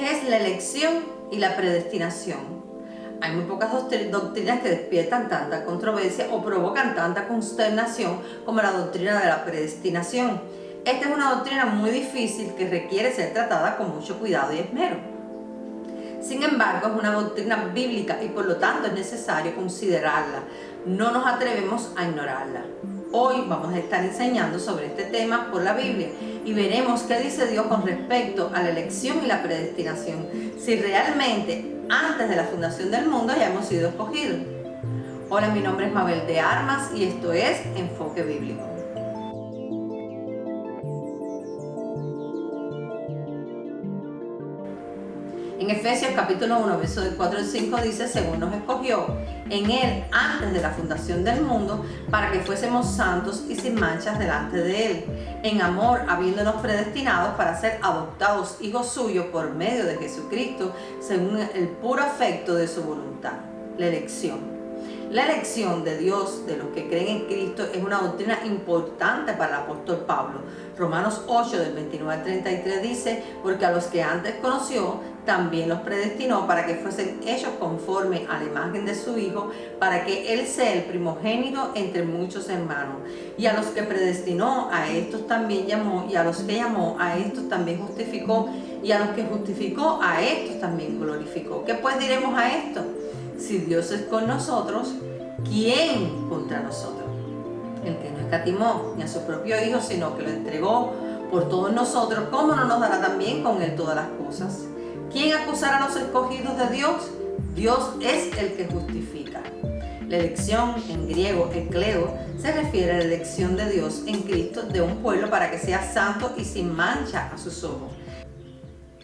¿Qué es la elección y la predestinación? Hay muy pocas doctrinas que despiertan tanta controversia o provocan tanta consternación como la doctrina de la predestinación. Esta es una doctrina muy difícil que requiere ser tratada con mucho cuidado y esmero. Sin embargo, es una doctrina bíblica y por lo tanto es necesario considerarla. No nos atrevemos a ignorarla. Hoy vamos a estar enseñando sobre este tema por la Biblia y veremos qué dice Dios con respecto a la elección y la predestinación, si realmente antes de la fundación del mundo ya hemos sido escogidos. Hola, mi nombre es Mabel de Armas y esto es Enfoque Bíblico. En Efesios capítulo 1, versos del 4 al 5 dice: según nos escogió en Él antes de la fundación del mundo, para que fuésemos santos y sin manchas delante de Él, en amor, habiéndonos predestinados para ser adoptados hijos suyos por medio de Jesucristo, según el puro afecto de su voluntad. La elección. La elección de Dios de los que creen en Cristo es una doctrina importante para el apóstol Pablo. Romanos 8, del 29 al 33 dice: porque a los que antes conoció, también los predestinó para que fuesen hechos conforme a la imagen de su Hijo, para que Él sea el primogénito entre muchos hermanos. Y a los que predestinó, a estos también llamó, y a los que llamó, a estos también justificó, y a los que justificó, a estos también glorificó. ¿Qué pues diremos a esto? Si Dios es con nosotros, ¿quién contra nosotros? El que no escatimó ni a su propio Hijo, sino que lo entregó por todos nosotros, ¿cómo no nos dará también con Él todas las cosas? ¿Quién acusará a los escogidos de Dios? Dios es el que justifica. La elección, en griego, ekleo, se refiere a la elección de Dios en Cristo de un pueblo para que sea santo y sin mancha a sus ojos.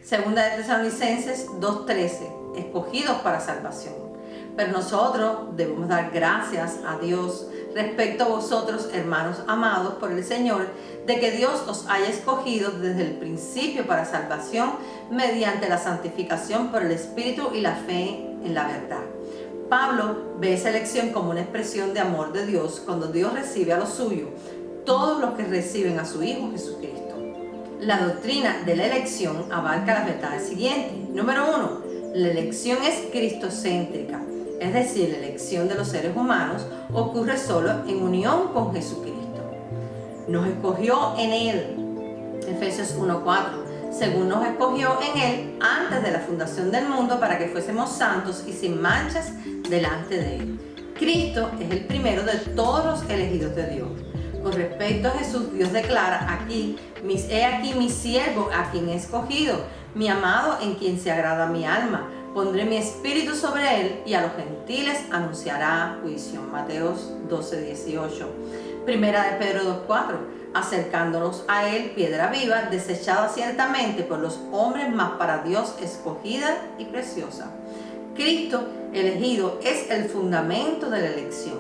Segunda de Tesalonicenses 2:13, escogidos para salvación. Pero nosotros debemos dar gracias a Dios respecto a vosotros, hermanos amados por el Señor, de que Dios os haya escogido desde el principio para salvación mediante la santificación por el Espíritu y la fe en la verdad. Pablo ve esa elección como una expresión de amor de Dios cuando Dios recibe a los suyos, todos los que reciben a su Hijo Jesucristo. La doctrina de la elección abarca las verdades siguientes. Número 1, la elección es cristocéntrica. Es decir, la elección de los seres humanos ocurre solo en unión con Jesucristo. Nos escogió en Él. Efesios 1:4. Según nos escogió en Él antes de la fundación del mundo para que fuésemos santos y sin manchas delante de Él. Cristo es el primero de todos los elegidos de Dios. Con respecto a Jesús, Dios declara he aquí mi siervo a quien he escogido, mi amado en quien se agrada mi alma. Pondré mi espíritu sobre él y a los gentiles anunciará juicio. Mateos 12:18. Primera de Pedro 2:4. Acercándonos a él, piedra viva, desechada ciertamente por los hombres, mas para Dios escogida y preciosa. Cristo elegido es el fundamento de la elección.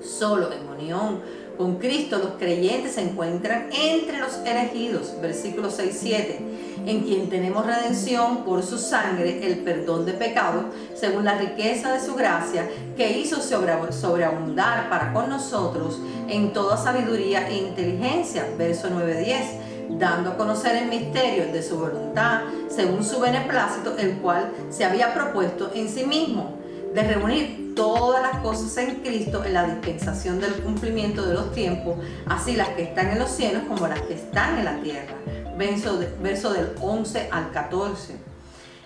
Solo en unión con Cristo los creyentes se encuentran entre los elegidos. Versículo 6-7. En quien tenemos redención por su sangre, el perdón de pecados, según la riqueza de su gracia, que hizo sobreabundar para con nosotros en toda sabiduría e inteligencia. Verso 9-10. Dando a conocer el misterio de su voluntad, según su beneplácito, el cual se había propuesto en sí mismo, de reunir todas las cosas en Cristo en la dispensación del cumplimiento de los tiempos, así las que están en los cielos como las que están en la tierra. Verso del 11 al 14.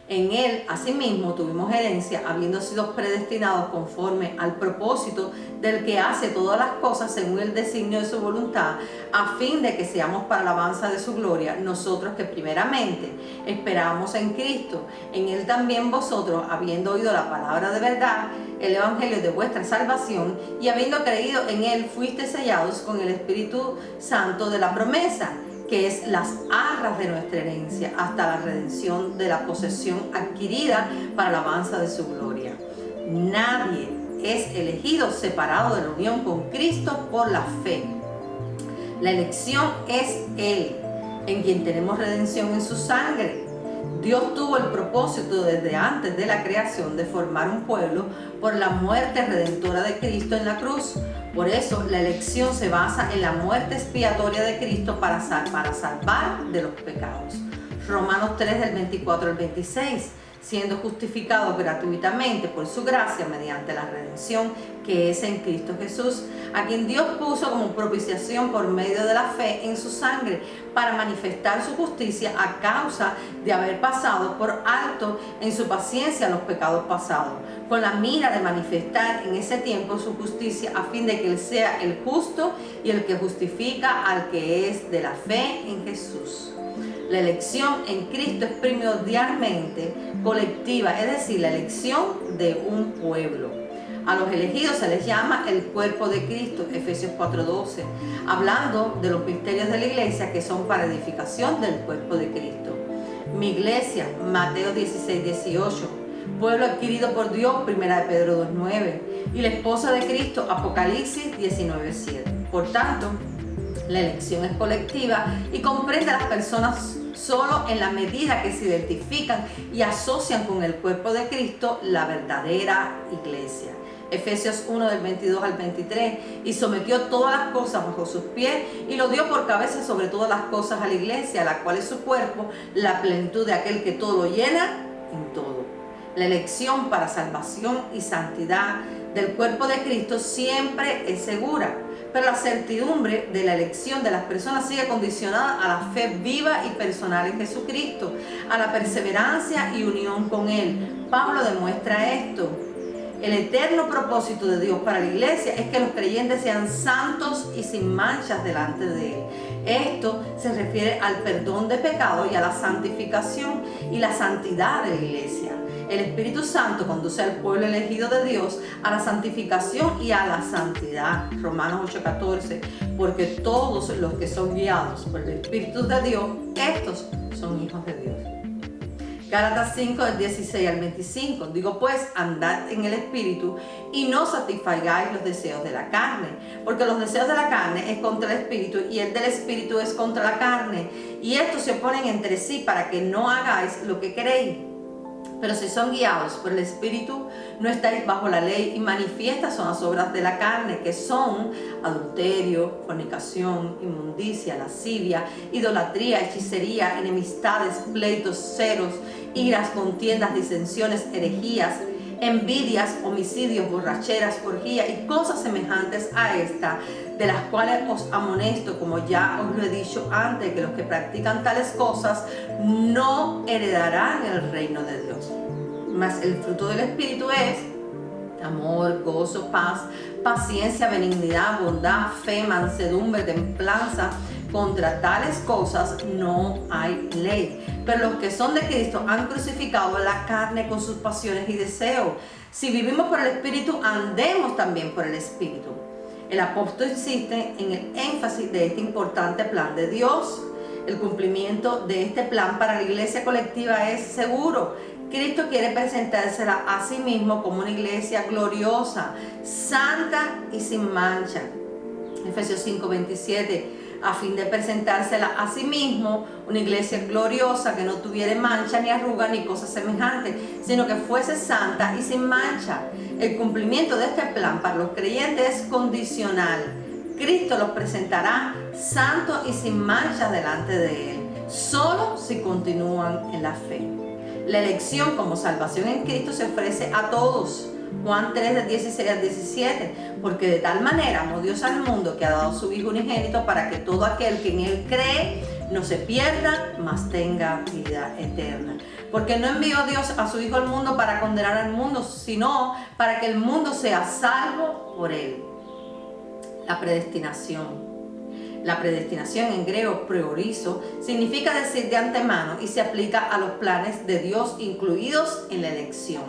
En Él, asimismo, tuvimos herencia, habiendo sido predestinados conforme al propósito del que hace todas las cosas según el designio de su voluntad, a fin de que seamos para la alabanza de su gloria, nosotros que primeramente esperábamos en Cristo. En Él también vosotros, habiendo oído la palabra de verdad, el evangelio de vuestra salvación, y habiendo creído en Él, fuisteis sellados con el Espíritu Santo de la promesa, que es las arras de nuestra herencia, hasta la redención de la posesión adquirida para la alabanza de su gloria. Nadie es elegido separado de la unión con Cristo por la fe. La elección es Él, en quien tenemos redención en su sangre. Dios tuvo el propósito desde antes de la creación de formar un pueblo por la muerte redentora de Cristo en la cruz. Por eso la elección se basa en la muerte expiatoria de Cristo para salvar de los pecados. Romanos 3 del 24 al 26, siendo justificados gratuitamente por su gracia mediante la redención que es en Cristo Jesús, a quien Dios puso como propiciación por medio de la fe en su sangre, para manifestar su justicia a causa de haber pasado por alto en su paciencia los pecados pasados, con la mira de manifestar en ese tiempo su justicia, a fin de que Él sea el justo y el que justifica al que es de la fe en Jesús. La elección en Cristo es primordialmente colectiva, es decir, la elección de un pueblo. A los elegidos se les llama el cuerpo de Cristo, Efesios 4:12, hablando de los misterios de la iglesia que son para edificación del cuerpo de Cristo. Mi iglesia, Mateo 16:18, pueblo adquirido por Dios, 1 de Pedro 2:9, y la esposa de Cristo, Apocalipsis 19:7. Por tanto, la elección es colectiva y comprende a las personas solo en la medida que se identifican y asocian con el cuerpo de Cristo, la verdadera iglesia. Efesios 1 del 22 al 23, y sometió todas las cosas bajo sus pies y lo dio por cabeza sobre todas las cosas a la iglesia, la cual es su cuerpo, la plenitud de aquel que todo lo llena en todo. La elección para salvación y santidad del cuerpo de Cristo siempre es segura, pero la certidumbre de la elección de las personas sigue condicionada a la fe viva y personal en Jesucristo, a la perseverancia y unión con Él. Pablo demuestra esto. El eterno propósito de Dios para la iglesia es que los creyentes sean santos y sin manchas delante de Él. Esto se refiere al perdón de pecados y a la santificación y la santidad de la iglesia. El Espíritu Santo conduce al pueblo elegido de Dios a la santificación y a la santidad. Romanos 8:14, porque todos los que son guiados por el Espíritu de Dios, estos son hijos de Dios. Gálatas 5 del 16 al 25, digo pues, andad en el Espíritu y no satisfagáis los deseos de la carne, porque los deseos de la carne es contra el Espíritu y el del Espíritu es contra la carne, y estos se oponen entre sí para que no hagáis lo que queréis. Pero si son guiados por el Espíritu, no estáis bajo la ley, y manifiestas son las obras de la carne, que son adulterio, fornicación, inmundicia, lascivia, idolatría, hechicería, enemistades, pleitos, celos, iras, contiendas, disensiones, herejías, envidias, homicidios, borracheras, orgías y cosas semejantes a esta, de las cuales os amonesto, como ya os lo he dicho antes, que los que practican tales cosas no heredarán el reino de Dios. Mas el fruto del Espíritu es amor, gozo, paz, paciencia, benignidad, bondad, fe, mansedumbre, templanza. Contra tales cosas no hay ley. Pero los que son de Cristo han crucificado la carne con sus pasiones y deseos. Si vivimos por el Espíritu, andemos también por el Espíritu. El apóstol insiste en el énfasis de este importante plan de Dios. El cumplimiento de este plan para la iglesia colectiva es seguro. Cristo quiere presentársela a sí mismo como una iglesia gloriosa, santa y sin mancha. Efesios 5:27, a fin de presentársela a sí mismo, una iglesia gloriosa que no tuviera mancha ni arruga ni cosas semejantes, sino que fuese santa y sin mancha. El cumplimiento de este plan para los creyentes es condicional. Cristo los presentará santos y sin mancha delante de Él, solo si continúan en la fe. La elección como salvación en Cristo se ofrece a todos. Juan 3, del 16 al 17, porque de tal manera amó Dios al mundo que ha dado su Hijo unigénito para que todo aquel que en Él cree no se pierda, mas tenga vida eterna. Porque no envió Dios a su Hijo al mundo para condenar al mundo, sino para que el mundo sea salvo por Él. La predestinación. La predestinación, en griego priorizo, significa decir de antemano y se aplica a los planes de Dios incluidos en la elección.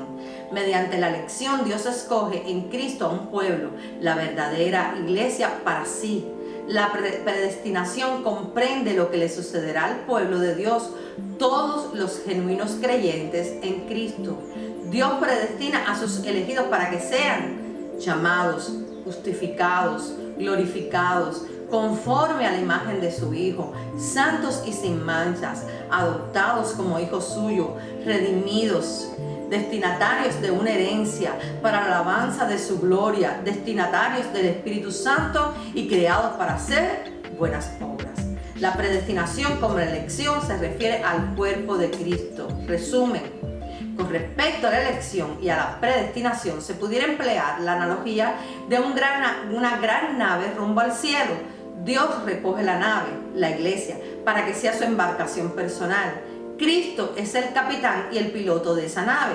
Mediante la elección, Dios escoge en Cristo a un pueblo, la verdadera iglesia, para sí. La predestinación comprende lo que le sucederá al pueblo de Dios, todos los genuinos creyentes en Cristo. Dios predestina a sus elegidos para que sean llamados, justificados, glorificados, conforme a la imagen de su Hijo, santos y sin manchas, adoptados como hijos suyos, redimidos, destinatarios de una herencia para la alabanza de su gloria, destinatarios del Espíritu Santo y creados para hacer buenas obras. La predestinación como la elección se refiere al cuerpo de Cristo. Resumen, con respecto a la elección y a la predestinación se pudiera emplear la analogía de una gran nave rumbo al cielo. Dios recoge la nave, la iglesia, para que sea su embarcación personal. Cristo es el capitán y el piloto de esa nave.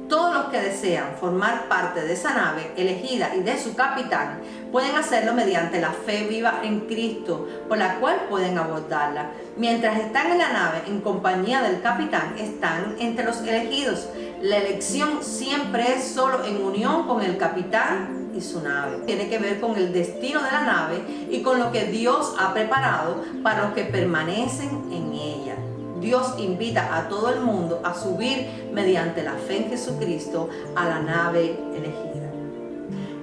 Todos los que desean formar parte de esa nave elegida y de su capitán pueden hacerlo mediante la fe viva en Cristo, por la cual pueden abordarla. Mientras están en la nave en compañía del capitán, están entre los elegidos. La elección siempre es solo en unión con el capitán y su nave. Tiene que ver con el destino de la nave y con lo que Dios ha preparado para los que permanecen en ella. Dios invita a todo el mundo a subir mediante la fe en Jesucristo a la nave elegida.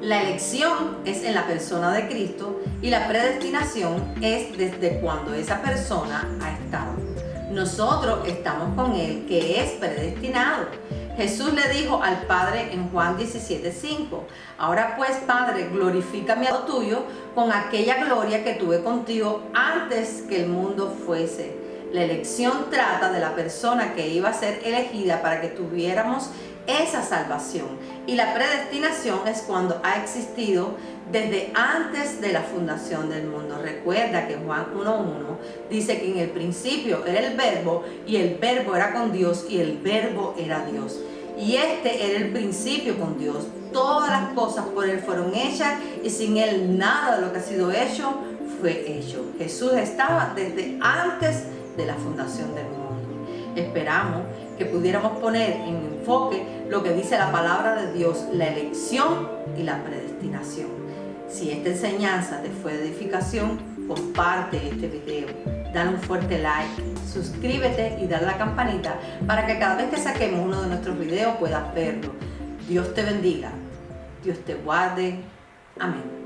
La elección es en la persona de Cristo y la predestinación es desde cuando esa persona ha estado. Nosotros estamos con Él, que es predestinado. Jesús le dijo al Padre en Juan 17:5: ahora pues, Padre, glorifícame a tuyo con aquella gloria que tuve contigo antes que el mundo fuese. La elección trata de la persona que iba a ser elegida para que tuviéramos esa salvación. Y la predestinación es cuando ha existido desde antes de la fundación del mundo. Recuerda que Juan 1:1 dice que en el principio era el Verbo, y el Verbo era con Dios, y el Verbo era Dios. Y este era el principio con Dios. Todas las cosas por Él fueron hechas, y sin Él nada de lo que ha sido hecho fue hecho. Jesús estaba desde antes de la fundación del mundo. Esperamos que pudiéramos poner en enfoque lo que dice la palabra de Dios, la elección y la predestinación. Si esta enseñanza te fue de edificación, comparte este video, dale un fuerte like, suscríbete y dale a la campanita para que cada vez que saquemos uno de nuestros videos puedas verlo. Dios te bendiga, Dios te guarde. Amén.